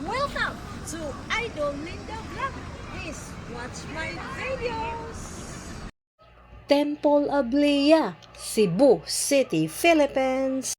Welcome to Idol Linda Vlog. Please watch my videos. Temple of Leia, Cebu City, Philippines.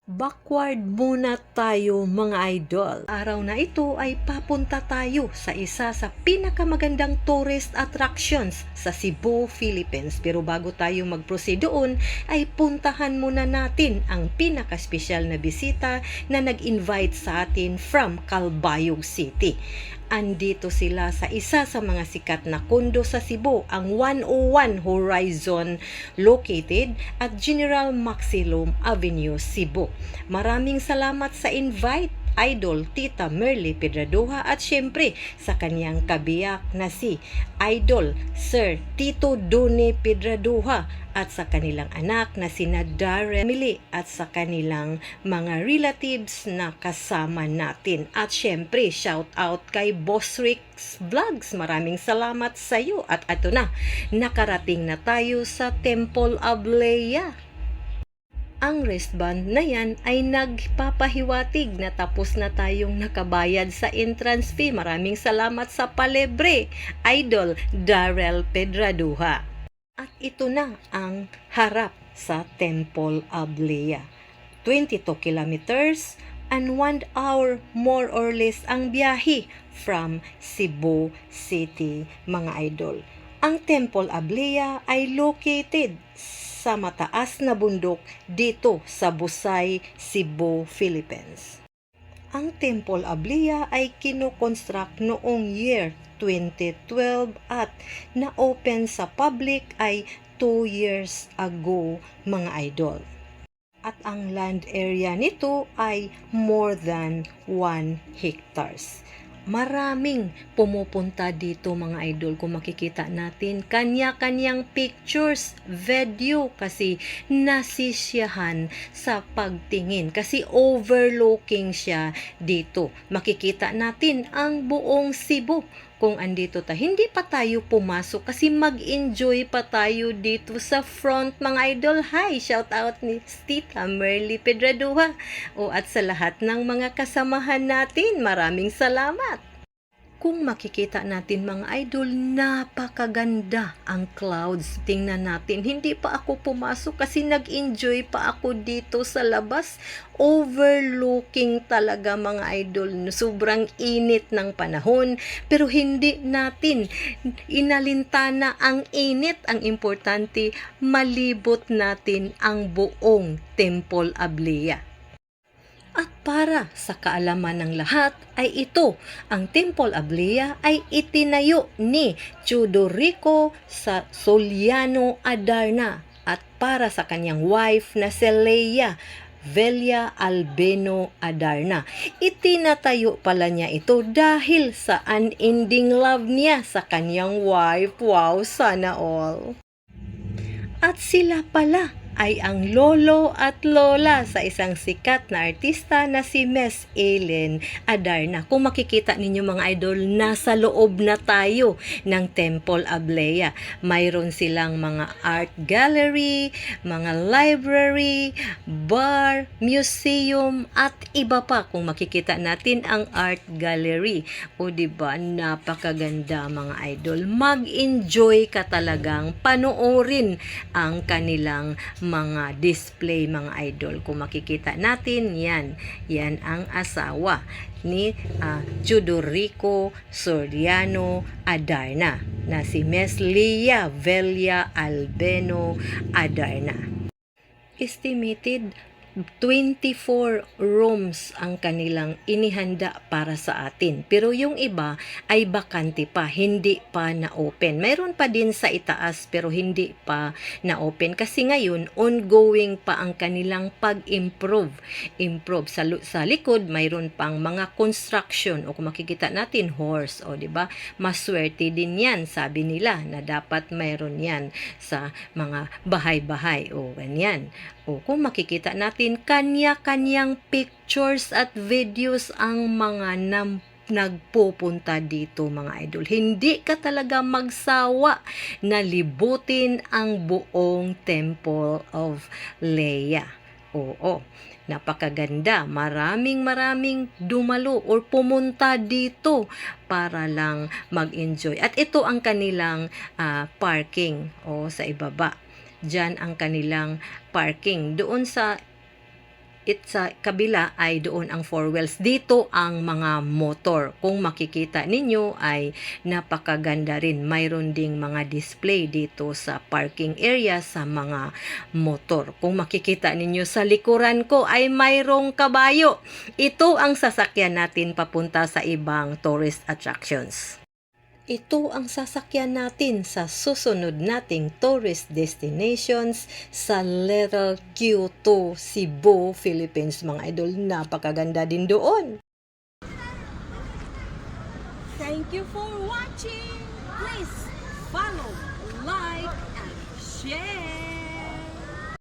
Backward muna tayo mga idol. Araw na ito ay papunta tayo sa isa sa pinakamagandang tourist attractions sa Cebu, Philippines. Pero bago tayo mag-proceed doon, ay puntahan muna natin ang pinaka-special na bisita na nag-invite sa atin from Calbayog City. Andito sila sa isa sa mga sikat na kondo sa Cebu, ang 101 Horizon, located at General Maximum Avenue, Cebu. Maraming salamat sa invite, Idol Tita Merly Pedraduha, at syempre sa kanyang kabiyak na si Idol Sir Tito Dune Pedraduha, at sa kanilang anak na sina Darren Mili, at sa kanilang mga relatives na kasama natin. At syempre, shout out kay Boss Rick's Vlogs. Maraming salamat sa iyo. At ito na, nakarating na tayo sa Temple of Leia. Ang wristband na yan ay nagpapahiwatig na tapos na tayong nakabayad sa entrance fee. Maraming salamat sa palebre, Idol Darrell Pedraduha. At ito na ang harap sa Temple of Leia. 22 kilometers and 1 hour more or less ang biyahe from Cebu City, mga idol. Ang Temple of Leia ay located sa mataas na bundok dito sa Busay, Cebu, Philippines. Ang Temple of Leia ay kinoconstruct noong year 2012 at na-open sa public ay 2 years ago, mga idol. At ang land area nito ay more than 1 hectares. Maraming pumupunta dito mga idol. Kung makikita natin, kanya-kanyang pictures, video, kasi nasisiyahan sa pagtingin. Kasi overlooking siya dito. Makikita natin ang buong Cebu. Kung andito hindi pa tayo pumasok kasi mag-enjoy pa tayo dito sa front, mga idol. Hi, shout out ni Tita Merly Pedraduha. At sa lahat ng mga kasamahan natin, maraming salamat. Kung makikita natin mga idol, napakaganda ang clouds. Tingnan natin, hindi pa ako pumasok kasi nag-enjoy pa ako dito sa labas. Overlooking talaga mga idol. Sobrang init ng panahon, pero hindi natin inalintana ang init. Ang importante, malibot natin ang buong Temple of Leia. At para sa kaalaman ng lahat ay ito, ang Temple of Leia ay itinayo ni Chudorico sa Soliano Adarna at para sa kanyang wife na si Leia Velia Albeno Adarna. Itinatayo pala niya ito dahil sa unending love niya sa kanyang wife. Wow, sana all. At sila pala ay ang lolo at lola sa isang sikat na artista na si Miss Ellen Adarna. Kung makikita ninyo mga idol, nasa loob na tayo ng Temple of Leia. Mayroon silang mga art gallery, mga library, bar, museum, at iba pa. Kung makikita natin ang art gallery, o diba, napakaganda mga idol. Mag-enjoy ka talagang panoorin ang kanilang mga display, mga idol. Kung makikita natin, yan ang asawa ni Chudorico Soriano Adarna na si Miss Leia Velia Albeno Adarna. Estimated 24 rooms ang kanilang inihanda para sa atin. Pero yung iba ay bakante pa, hindi pa na-open. Mayroon pa din sa itaas pero hindi pa na-open kasi ngayon ongoing pa ang kanilang pag-improve. Sa likod mayroon pang mga construction, o kung makikita natin horse, o di ba? Maswerte din yan, sabi nila, na dapat mayroon yan sa mga bahay-bahay, o ganyan. O kung makikita natin, kanya-kanyang pictures at videos ang mga nagpupunta dito mga idol. Hindi ka talaga magsawa na libutin ang buong Temple of Leia. Oo, napakaganda. Maraming dumalo or pumunta dito para lang mag-enjoy. At ito ang kanilang parking sa ibaba. Diyan ang kanilang parking. Doon sa kabila ay doon ang four wheels. Dito ang mga motor. Kung makikita ninyo ay napakaganda rin. Mayroon ding mga display dito sa parking area sa mga motor. Kung makikita ninyo sa likuran ko ay mayroong kabayo. Ito ang sasakyan natin papunta sa ibang tourist attractions. Ito ang sasakyan natin sa susunod nating tourist destinations sa Little Kyoto, Cebu, Philippines. Mga idol, napakaganda din doon. Thank you for watching. Please follow, like, and share.